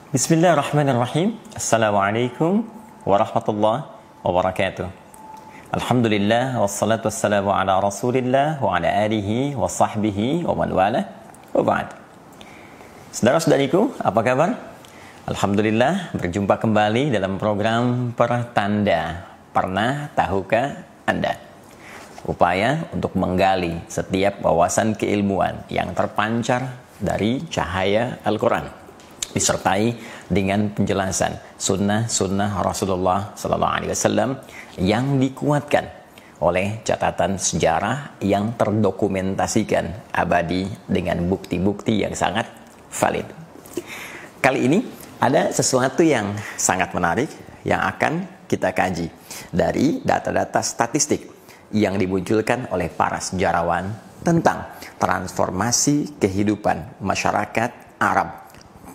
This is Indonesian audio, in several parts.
Bismillahirrahmanirrahim. Assalamualaikum warahmatullahi wabarakatuh. Alhamdulillah wassalatu wassalamu ala Rasulillah wa ala alihi wa sahbihi wa man wala wa ba'd. Saudara-saudariku, apa kabar? Alhamdulillah berjumpa kembali dalam program Pertanda. Pernah tahukah Anda? Upaya untuk menggali setiap wawasan keilmuan yang terpancar dari cahaya Al-Quran, disertai dengan penjelasan sunnah-sunnah Rasulullah SAW yang dikuatkan oleh catatan sejarah yang terdokumentasikan abadi dengan bukti-bukti yang sangat valid. Kali ini ada sesuatu yang sangat menarik yang akan kita kaji dari data-data statistik yang dimunculkan oleh para sejarawan tentang transformasi kehidupan masyarakat Arab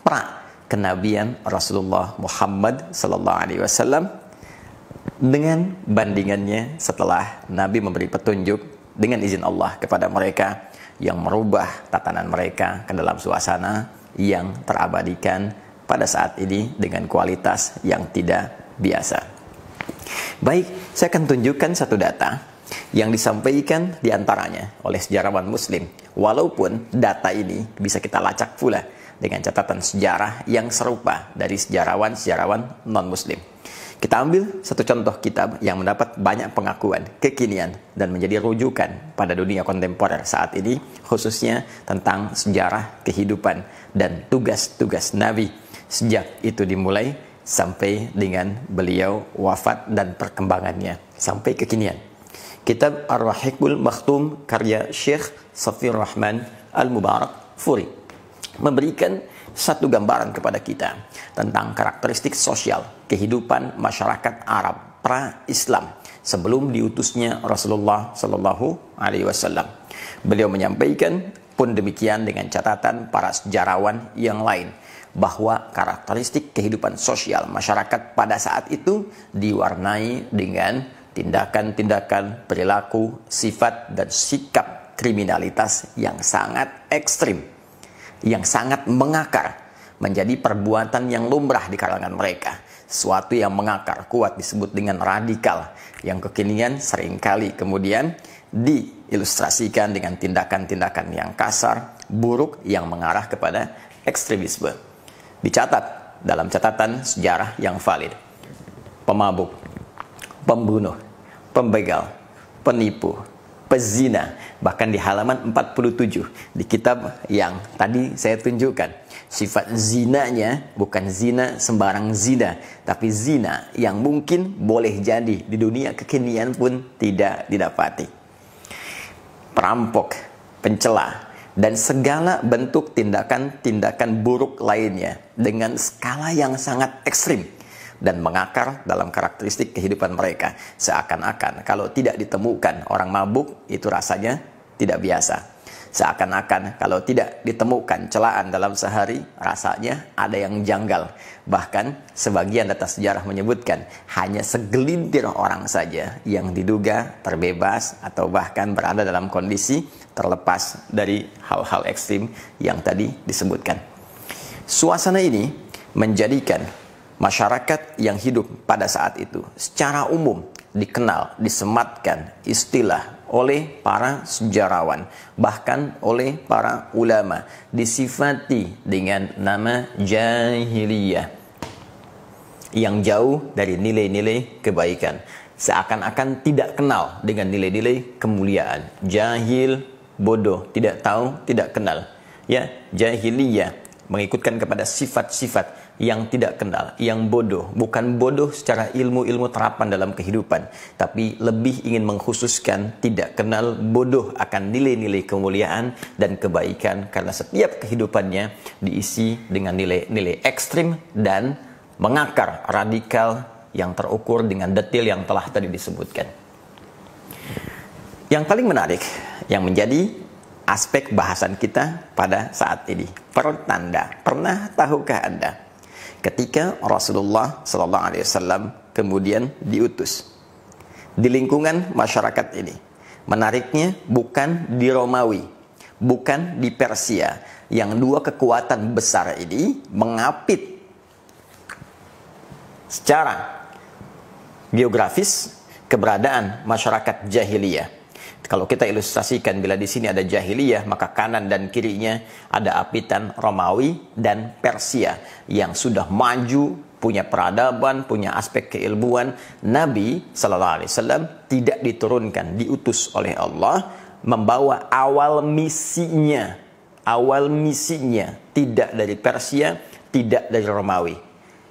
pra kenabian Rasulullah Muhammad SAW dengan bandingannya setelah Nabi memberi petunjuk dengan izin Allah kepada mereka yang merubah tatanan mereka ke dalam suasana yang terabadikan pada saat ini dengan kualitas yang tidak biasa. Baik, saya akan tunjukkan satu data yang disampaikan diantaranya oleh sejarawan Muslim, walaupun data ini bisa kita lacak pula dengan catatan sejarah yang serupa dari sejarawan-sejarawan non-Muslim. Kita ambil satu contoh kitab yang mendapat banyak pengakuan, kekinian, dan menjadi rujukan pada dunia kontemporer saat ini, khususnya tentang sejarah kehidupan dan tugas-tugas Nabi sejak itu dimulai sampai dengan beliau wafat dan perkembangannya sampai kekinian. Kitab Ar-Rahiqul Makhtum karya Syekh Safir Rahman Al-Mubarak Furi memberikan satu gambaran kepada kita tentang karakteristik sosial kehidupan masyarakat Arab pra-Islam sebelum diutusnya Rasulullah Sallallahu Alaihi Wasallam. Beliau menyampaikan pun demikian dengan catatan para sejarawan yang lain bahwa karakteristik kehidupan sosial masyarakat pada saat itu diwarnai dengan tindakan-tindakan, perilaku, sifat, dan sikap kriminalitas yang sangat ekstrim, yang sangat mengakar menjadi perbuatan yang lumrah di kalangan mereka. Sesuatu yang mengakar kuat disebut dengan radikal, yang kekinian seringkali kemudian diilustrasikan dengan tindakan-tindakan yang kasar, buruk, yang mengarah kepada ekstremisme. Dicatat dalam catatan sejarah yang valid, pemabuk, pembunuh, pembegal, penipu, pezina, bahkan di halaman 47 di kitab yang tadi saya tunjukkan, sifat zinanya bukan zina sembarang zina, tapi zina yang mungkin boleh jadi di dunia kekinian pun tidak didapati. Perampok, pencela, dan segala bentuk tindakan-tindakan buruk lainnya dengan skala yang sangat ekstrim dan mengakar dalam karakteristik kehidupan mereka. Seakan-akan kalau tidak ditemukan orang mabuk, itu rasanya tidak biasa. Seakan-akan kalau tidak ditemukan celaan dalam sehari, rasanya ada yang janggal. Bahkan sebagian data sejarah menyebutkan hanya segelintir orang saja yang diduga terbebas atau bahkan berada dalam kondisi terlepas dari hal-hal ekstrim yang tadi disebutkan. Suasana ini menjadikan masyarakat yang hidup pada saat itu secara umum dikenal, disematkan istilah oleh para sejarawan, bahkan oleh para ulama, disifati dengan nama jahiliyah, yang jauh dari nilai-nilai kebaikan. Seakan-akan tidak kenal dengan nilai-nilai kemuliaan. Jahil, bodoh, tidak tahu, tidak kenal. Ya, jahiliyah mengikutkan kepada sifat-sifat yang tidak kenal, yang bodoh. Bukan bodoh secara ilmu-ilmu terapan dalam kehidupan, tapi lebih ingin mengkhususkan tidak kenal, bodoh akan nilai-nilai kemuliaan dan kebaikan, karena setiap kehidupannya diisi dengan nilai-nilai ekstrim dan mengakar, radikal, yang terukur dengan detail yang telah tadi disebutkan. Yang paling menarik yang menjadi aspek bahasan kita pada saat ini, pertanda. Pernah tahukah Anda ketika Rasulullah SAW kemudian diutus di lingkungan masyarakat ini? Menariknya bukan di Romawi, bukan di Persia, yang dua kekuatan besar ini mengapit secara geografis keberadaan masyarakat jahiliyah. Kalau kita ilustrasikan, bila di sini ada jahiliyah, maka kanan dan kirinya ada apitan Romawi dan Persia yang sudah maju, punya peradaban, punya aspek keilmuan. Nabi sallallahu alaihi wasallam tidak diturunkan, diutus oleh Allah membawa awal misinya tidak dari Persia, tidak dari Romawi,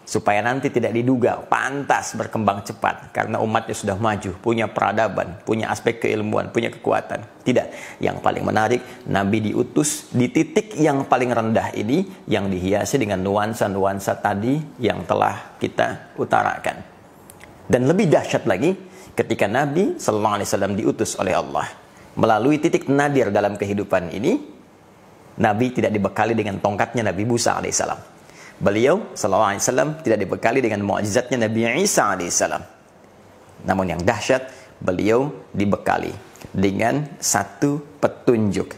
supaya nanti tidak diduga pantas berkembang cepat karena umatnya sudah maju, punya peradaban, punya aspek keilmuan, punya kekuatan. Tidak. Yang paling menarik, Nabi diutus di titik yang paling rendah ini, yang dihiasi dengan nuansa-nuansa tadi yang telah kita utarakan. Dan lebih dahsyat lagi, ketika Nabi sallallahu alaihi wasallam diutus oleh Allah melalui titik nadir dalam kehidupan ini, Nabi tidak dibekali dengan tongkatnya Nabi Musa alaihissalam. Beliau sallallahu alaihi wasallam tidak dibekali dengan mukjizatnya Nabi Isa alaihissalam. Namun yang dahsyat, beliau dibekali dengan satu petunjuk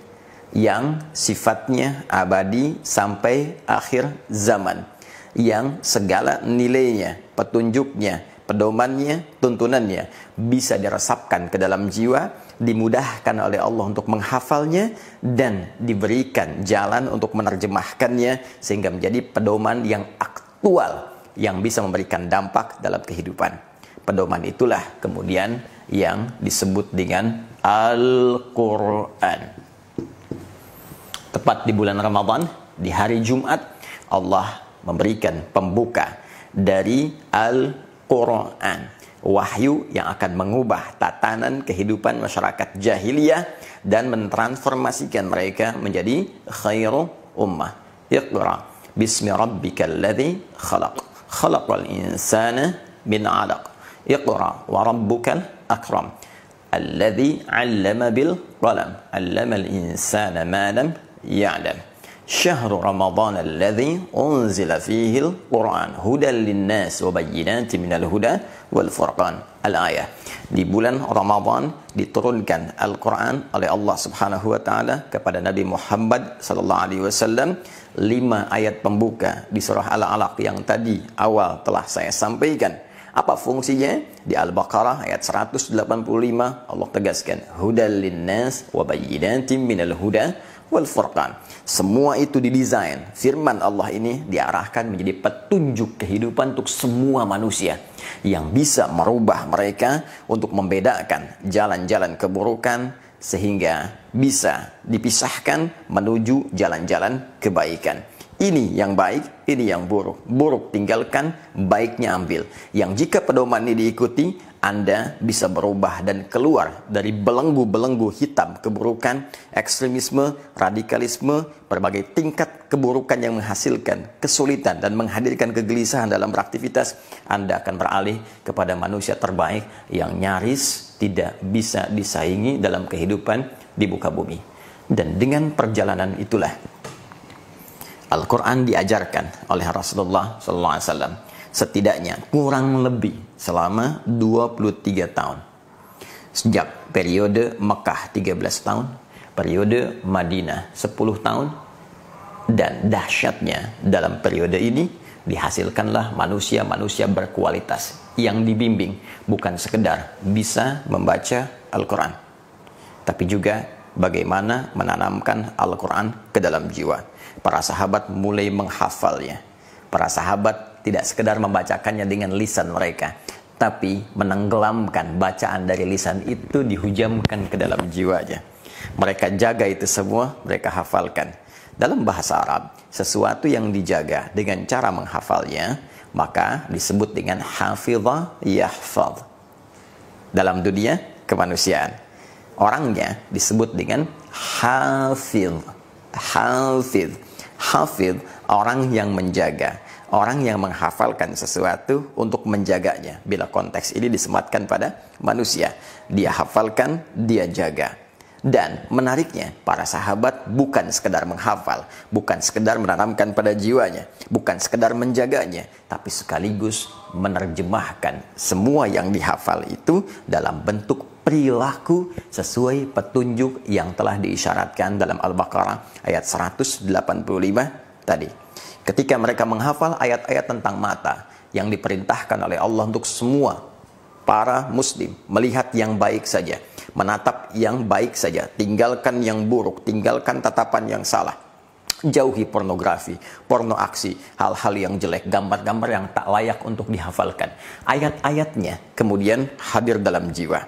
yang sifatnya abadi sampai akhir zaman, yang segala nilainya, petunjuknya, pedomannya, tuntunannya bisa diresapkan ke dalam jiwa, dimudahkan oleh Allah untuk menghafalnya, dan diberikan jalan untuk menerjemahkannya sehingga menjadi pedoman yang aktual yang bisa memberikan dampak dalam kehidupan. Pedoman itulah kemudian yang disebut dengan Al-Quran. Tepat di bulan Ramadan, di hari Jumat, Allah memberikan pembuka dari Al-Quran, wahyu yang akan mengubah tatanan kehidupan masyarakat jahiliyah dan mentransformasikan mereka menjadi khairu ummah. Iqra bismi rabbikal ladzi khalaq, khalaqal insana min 'alaq, iqra wa rabbukal akram, alladzi 'allama bil qalam, 'allamal insana ma lam ya'lam. Syahrul Ramadan alladzi unzila fihi al-Qur'an hudan lin-nas wa bayyinatin minal huda wal furqan. Al-ayah. Di bulan Ramadan diturunkan Al-Qur'an oleh Allah Subhanahu wa taala kepada Nabi Muhammad sallallahu alaihi wasallam. 5 ayat pembuka di surah Al-Alaq yang tadi awal telah saya sampaikan. Apa fungsinya? Di Al-Baqarah ayat 185 Allah tegaskan hudan lin-nas wa bayyinatin minal huda wal furqan. Semua itu didesain, firman Allah ini diarahkan menjadi petunjuk kehidupan untuk semua manusia yang bisa merubah mereka untuk membedakan jalan-jalan keburukan sehingga bisa dipisahkan menuju jalan-jalan kebaikan. Ini yang baik, ini yang buruk. Buruk tinggalkan, baiknya ambil. Yang jika pedoman ini diikuti, Anda bisa berubah dan keluar dari belenggu-belenggu hitam keburukan, ekstremisme, radikalisme, berbagai tingkat keburukan yang menghasilkan kesulitan dan menghadirkan kegelisahan dalam beraktivitas. Anda akan beralih kepada manusia terbaik yang nyaris tidak bisa disaingi dalam kehidupan di muka bumi. Dan dengan perjalanan itulah Al-Quran diajarkan oleh Rasulullah SAW setidaknya kurang lebih selama 23 tahun. Sejak periode Mekah 13 tahun, periode Madinah 10 tahun, dan dahsyatnya dalam periode ini dihasilkanlah manusia-manusia berkualitas yang dibimbing bukan sekedar bisa membaca Al-Quran, tapi juga bagaimana menanamkan Al-Quran ke dalam jiwa. Para sahabat mulai menghafalnya. Para sahabat tidak sekedar membacakannya dengan lisan mereka, tapi menenggelamkan bacaan dari lisan itu dihujamkan ke dalam jiwanya. Mereka jaga itu semua, mereka hafalkan. Dalam bahasa Arab, sesuatu yang dijaga dengan cara menghafalnya, maka disebut dengan hafidha yahfadh. Dalam dunia kemanusiaan, orangnya disebut dengan hafidh. Hafidh. Hafidh, orang yang menjaga, orang yang menghafalkan sesuatu untuk menjaganya. Bila konteks ini disematkan pada manusia, dia hafalkan, dia jaga. Dan menariknya, para sahabat bukan sekedar menghafal, bukan sekedar menanamkan pada jiwanya, bukan sekedar menjaganya, tapi sekaligus menerjemahkan semua yang dihafal itu dalam bentuk perilaku sesuai petunjuk yang telah diisyaratkan dalam Al-Baqarah ayat 185 tadi. Ketika mereka menghafal ayat-ayat tentang mata, yang diperintahkan oleh Allah untuk semua para muslim melihat yang baik saja, menatap yang baik saja, tinggalkan yang buruk, tinggalkan tatapan yang salah. Jauhi pornografi, porno aksi, hal-hal yang jelek, gambar-gambar yang tak layak untuk dihafalkan. Ayat-ayatnya kemudian hadir dalam jiwa.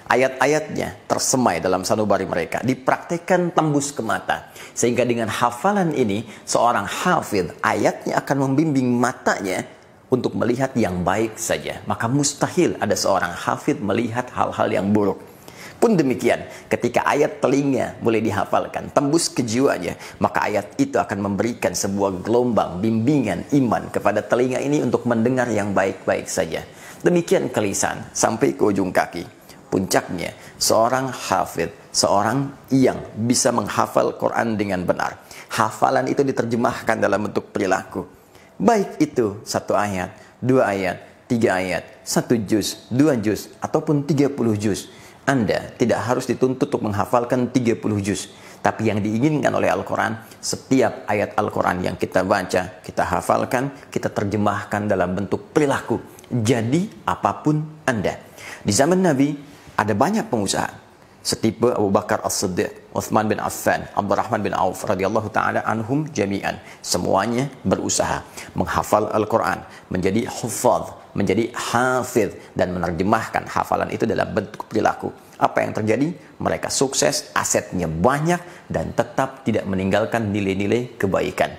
Ayat-ayatnya tersemai dalam sanubari mereka, dipraktekkan tembus ke mata. Sehingga dengan hafalan ini, seorang hafidh, ayatnya akan membimbing matanya untuk melihat yang baik saja. Maka mustahil ada seorang hafidh melihat hal-hal yang buruk. Pun demikian, ketika ayat telinga boleh dihafalkan, tembus ke jiwanya, maka ayat itu akan memberikan sebuah gelombang bimbingan iman kepada telinga ini untuk mendengar yang baik-baik saja. Demikian ke lisan sampai ke ujung kaki. Puncaknya, seorang hafidh, seorang yang bisa menghafal Quran dengan benar. Hafalan itu diterjemahkan dalam bentuk perilaku. Baik itu 1 ayat, 2 ayat, 3 ayat, 1 juz, 2 juz, ataupun 30 juz. Anda tidak harus dituntut untuk menghafalkan 30 juz. Tapi yang diinginkan oleh Al-Quran, setiap ayat Al-Quran yang kita baca, kita hafalkan, kita terjemahkan dalam bentuk perilaku. Jadi apapun Anda. Di zaman Nabi, ada banyak pengusaha setipe Abu Bakar As-Siddiq, Uthman bin Affan, Abdurrahman bin Auf radhiyallahu taala anhum jami'an. Semuanya berusaha menghafal Al-Quran, menjadi huffaz, menjadi hafidh, dan menerjemahkan hafalan itu dalam bentuk perilaku. Apa yang terjadi? Mereka sukses, asetnya banyak, dan tetap tidak meninggalkan nilai-nilai kebaikan.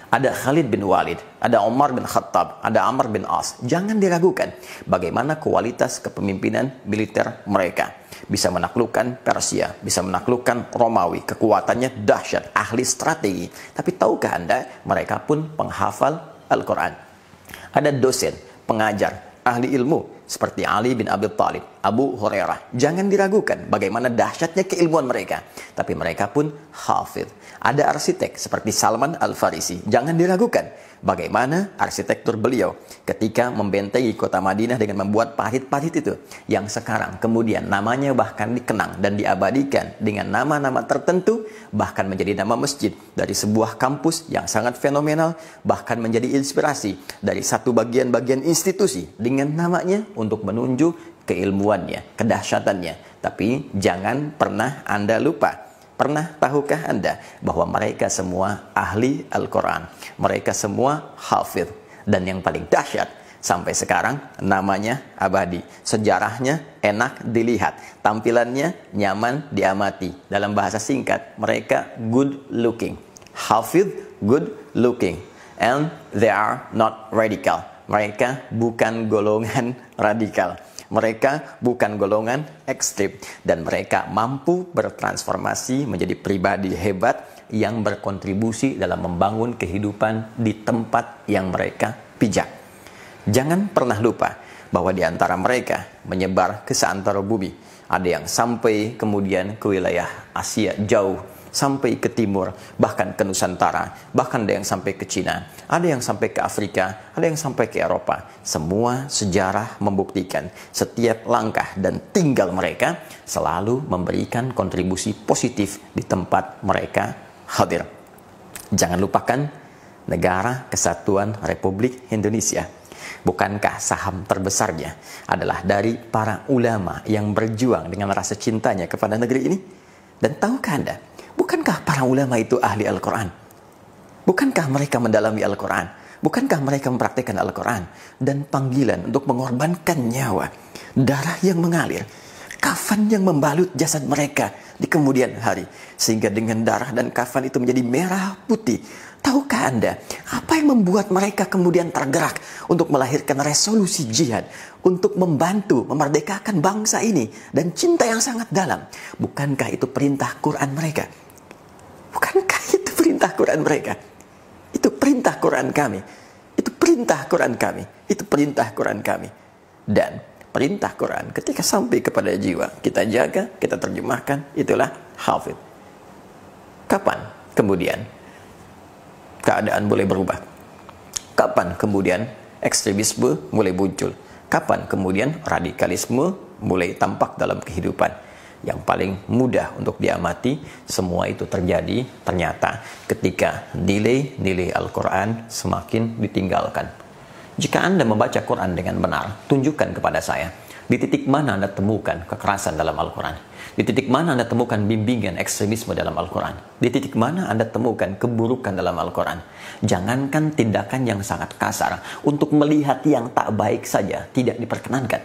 Ada Khalid bin Walid, ada Umar bin Khattab, ada Amr bin As. Jangan diragukan bagaimana kualitas kepemimpinan militer mereka. Bisa menaklukkan Persia, bisa menaklukkan Romawi. Kekuatannya dahsyat, ahli strategi. Tapi tahukah Anda, mereka pun penghafal Al-Quran. Ada dosen, pengajar, ahli ilmu seperti Ali bin Abi Thalib, Abu Hurairah. Jangan diragukan bagaimana dahsyatnya keilmuan mereka. Tapi mereka pun hafidh. Ada arsitek seperti Salman Al-Farisi. Jangan diragukan bagaimana arsitektur beliau ketika membentengi kota Madinah dengan membuat parit-parit itu. Yang sekarang kemudian namanya bahkan dikenang dan diabadikan dengan nama-nama tertentu. Bahkan menjadi nama masjid dari sebuah kampus yang sangat fenomenal. Bahkan menjadi inspirasi dari satu bagian-bagian institusi dengan namanya untuk menunjuk keilmuannya, kedahsyatannya. Tapi jangan pernah Anda lupa. Pernah tahukah Anda bahwa mereka semua ahli Al-Quran? Mereka semua hafidh. Dan yang paling dahsyat, sampai sekarang namanya abadi. Sejarahnya enak dilihat. Tampilannya nyaman diamati. Dalam bahasa singkat, mereka good looking. Hafidh, good looking. And they are not radical. Mereka bukan golongan radikal. Mereka bukan golongan ekstrem. Dan mereka mampu bertransformasi menjadi pribadi hebat yang berkontribusi dalam membangun kehidupan di tempat yang mereka pijak. Jangan pernah lupa bahwa di antara mereka menyebar ke seantero bumi. Ada yang sampai kemudian ke wilayah Asia jauh, sampai ke timur, bahkan ke Nusantara, bahkan ada yang sampai ke Cina, ada yang sampai ke Afrika, ada yang sampai ke Eropa. Semua sejarah membuktikan setiap langkah dan tinggal mereka selalu memberikan kontribusi positif di tempat mereka hadir. Jangan lupakan Negara Kesatuan Republik Indonesia. Bukankah saham terbesarnya adalah dari para ulama yang berjuang dengan rasa cintanya kepada negeri ini? Dan tahukah Anda, bukankah para ulama itu ahli Al-Quran? Bukankah mereka mendalami Al-Quran? Bukankah mereka mempraktikkan Al-Quran? Dan panggilan untuk mengorbankan nyawa, darah yang mengalir, kafan yang membalut jasad mereka di kemudian hari. Sehingga dengan darah dan kafan itu menjadi merah putih. Tahukah Anda, apa yang membuat mereka kemudian tergerak untuk melahirkan resolusi jihad, untuk membantu memerdekakan bangsa ini, dan cinta yang sangat dalam? Bukankah itu perintah Quran mereka? Bukankah itu perintah Quran mereka? Itu perintah Quran kami. Itu perintah Quran kami. Itu perintah Quran kami. Dan perintah Quran ketika sampai kepada jiwa, kita jaga, kita terjemahkan, itulah hafidh. Kapan kemudian keadaan boleh berubah? Kapan kemudian ekstremisme mulai muncul? Kapan kemudian radikalisme mulai tampak dalam kehidupan? Yang paling mudah untuk diamati, semua itu terjadi ternyata ketika nilai-nilai Al-Quran semakin ditinggalkan. Jika Anda membaca Quran dengan benar, tunjukkan kepada saya, di titik mana Anda temukan kekerasan dalam Al-Quran? Di titik mana Anda temukan bimbingan ekstremisme dalam Al-Quran? Di titik mana Anda temukan keburukan dalam Al-Quran? Jangankan tindakan yang sangat kasar, untuk melihat yang tak baik saja tidak diperkenankan.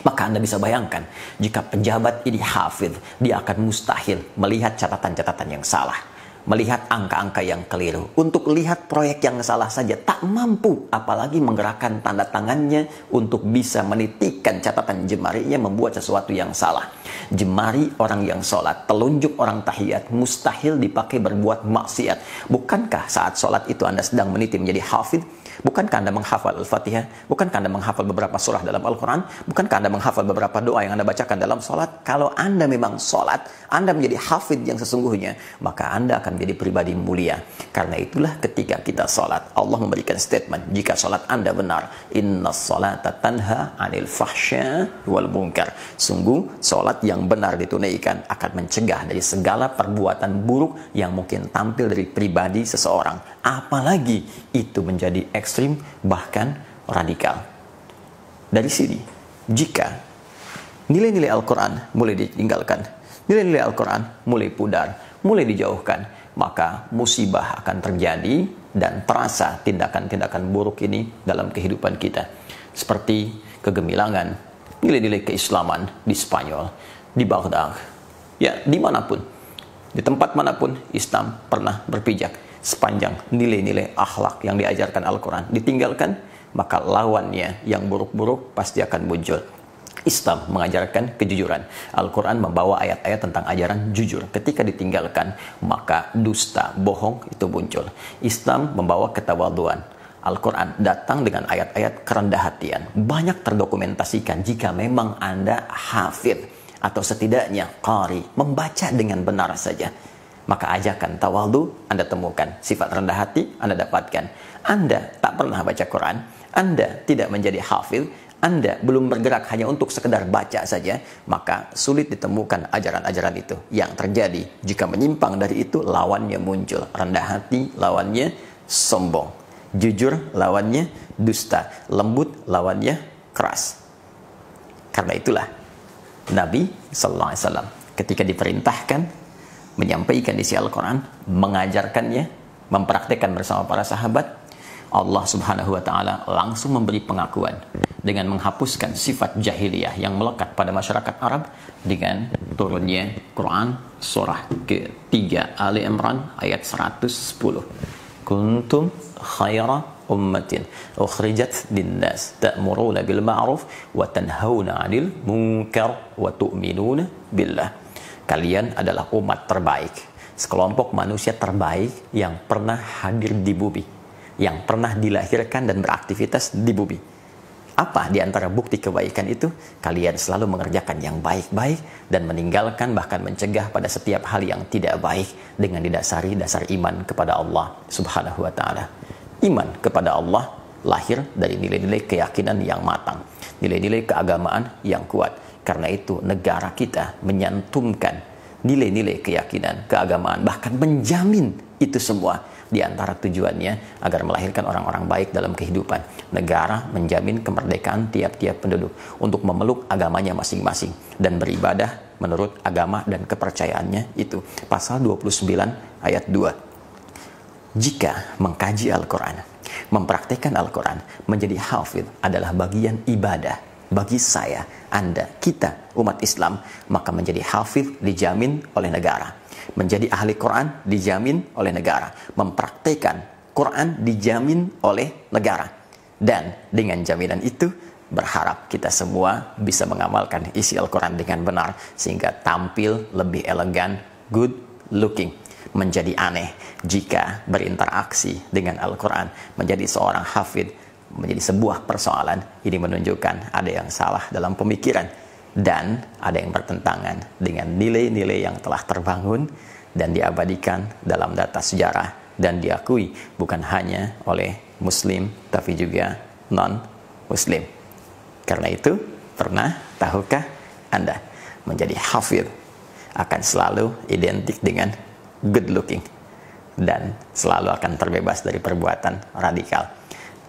Maka Anda bisa bayangkan, jika pejabat ini hafidh, dia akan mustahil melihat catatan-catatan yang salah, melihat angka-angka yang keliru. Untuk lihat proyek yang salah saja tak mampu, apalagi menggerakkan tanda tangannya untuk bisa menitikkan catatan jemarinya membuat sesuatu yang salah. Jemari orang yang sholat, telunjuk orang tahiyat, mustahil dipakai berbuat maksiat. Bukankah saat sholat itu Anda sedang meniti menjadi hafidh? Bukankah Anda menghafal Al-Fatihah? Bukankah Anda menghafal beberapa surah dalam Al-Quran? Bukankah Anda menghafal beberapa doa yang Anda bacakan dalam sholat? Kalau Anda memang sholat, Anda menjadi hafidh yang sesungguhnya, maka Anda akan menjadi pribadi mulia. Karena itulah ketika kita sholat, Allah memberikan statement, jika sholat Anda benar, inna sholata tanha anil fahsya wal munkar. Sungguh, sholat yang benar ditunaikan akan mencegah dari segala perbuatan buruk yang mungkin tampil dari pribadi seseorang. Apalagi itu menjadi ekstrim, bahkan radikal. Dari sini, jika nilai-nilai Al-Quran mulai ditinggalkan, nilai-nilai Al-Quran mulai pudar, mulai dijauhkan, maka musibah akan terjadi dan terasa tindakan-tindakan buruk ini dalam kehidupan kita. Seperti kegemilangan, nilai-nilai keislaman di Spanyol, di Baghdad, ya dimanapun, di tempat manapun Islam pernah berpijak. Sepanjang nilai-nilai akhlak yang diajarkan Al-Quran ditinggalkan, maka lawannya yang buruk-buruk pasti akan muncul. Islam mengajarkan kejujuran. Al-Quran membawa ayat-ayat tentang ajaran jujur. Ketika ditinggalkan, maka dusta, bohong itu muncul. Islam membawa ketawaduan. Al-Quran datang dengan ayat-ayat kerendah hatian. Banyak terdokumentasikan jika memang Anda hafidh atau setidaknya qari, membaca dengan benar saja, maka ajakan tawadu Anda temukan, sifat rendah hati Anda dapatkan. Anda tak pernah baca Quran, Anda tidak menjadi hafidh, Anda belum bergerak hanya untuk sekedar baca saja, maka sulit ditemukan ajaran-ajaran itu. Yang terjadi jika menyimpang dari itu, lawannya muncul. Rendah hati lawannya sombong, jujur lawannya dusta, lembut lawannya keras. Karena itulah Nabi Sallallahu Alaihi Wasallam ketika diperintahkan menyampaikan isi Al-Quran, mengajarkannya, mempraktekkan bersama para sahabat, Allah Subhanahu wa Ta'ala langsung memberi pengakuan dengan menghapuskan sifat jahiliyah yang melekat pada masyarakat Arab dengan turunnya Quran surah ke-3 Ali Imran ayat 110. Kuntum khaira ummatin ukhrijat linnas ta'muruna bil ma'ruf wa tanhauna 'anil munkar wa tu'minuna billah. Kalian adalah umat terbaik, sekelompok manusia terbaik yang pernah hadir di bumi, yang pernah dilahirkan dan beraktivitas di bumi. Apa di antara bukti kebaikan itu? Kalian selalu mengerjakan yang baik-baik dan meninggalkan bahkan mencegah pada setiap hal yang tidak baik dengan didasari dasar iman kepada Allah Subhanahu wa Ta'ala. Iman kepada Allah lahir dari nilai-nilai keyakinan yang matang, nilai-nilai keagamaan yang kuat. Karena itu negara kita menyantumkan nilai-nilai keyakinan, keagamaan, bahkan menjamin itu semua. Di antara tujuannya agar melahirkan orang-orang baik dalam kehidupan. Negara menjamin kemerdekaan tiap-tiap penduduk untuk memeluk agamanya masing-masing dan beribadah menurut agama dan kepercayaannya itu. Pasal 29 ayat 2. Jika mengkaji Al-Quran, mempraktikkan Al-Quran, menjadi hafidh adalah bagian ibadah bagi saya, Anda, kita, umat Islam, maka menjadi hafidh dijamin oleh negara. Menjadi ahli Quran dijamin oleh negara. Mempraktikkan Quran dijamin oleh negara. Dan dengan jaminan itu, berharap kita semua bisa mengamalkan isi Al-Quran dengan benar, sehingga tampil lebih elegan, good looking. Menjadi aneh jika berinteraksi dengan Al-Quran, menjadi seorang hafidh, menjadi sebuah persoalan. Ini menunjukkan ada yang salah dalam pemikiran dan ada yang bertentangan dengan nilai-nilai yang telah terbangun dan diabadikan dalam data sejarah dan diakui bukan hanya oleh Muslim tapi juga non-Muslim. Karena itu, tahukah Anda menjadi hafidh akan selalu identik dengan good looking dan selalu akan terbebas dari perbuatan radikal.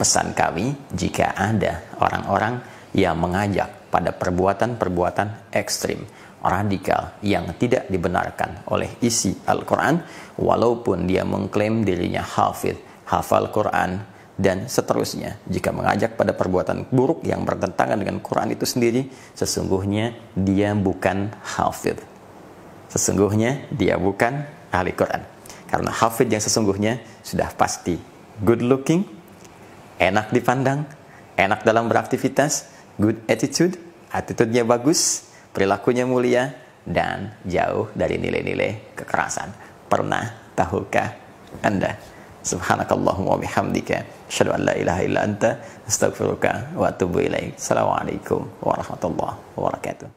pesan kami, jika ada orang-orang yang mengajak pada perbuatan-perbuatan ekstrim, radikal yang tidak dibenarkan oleh isi Al-Quran, walaupun dia mengklaim dirinya hafal Quran, dan seterusnya, jika mengajak pada perbuatan buruk yang bertentangan dengan Quran itu sendiri, sesungguhnya dia bukan hafidh. Sesungguhnya dia bukan ahli Quran. Karena hafidh yang sesungguhnya sudah pasti good looking, enak dipandang, enak dalam beraktivitas, good attitude, attitude-nya bagus, perilakunya mulia, dan jauh dari nilai-nilai kekerasan. Pernah tahukah Anda? Subhanakallahumma wa bihamdika, asyhadu an la ilaha illa anta, astaghfiruka wa atubu ilaik. Assalamualaikum warahmatullahi wabarakatuh.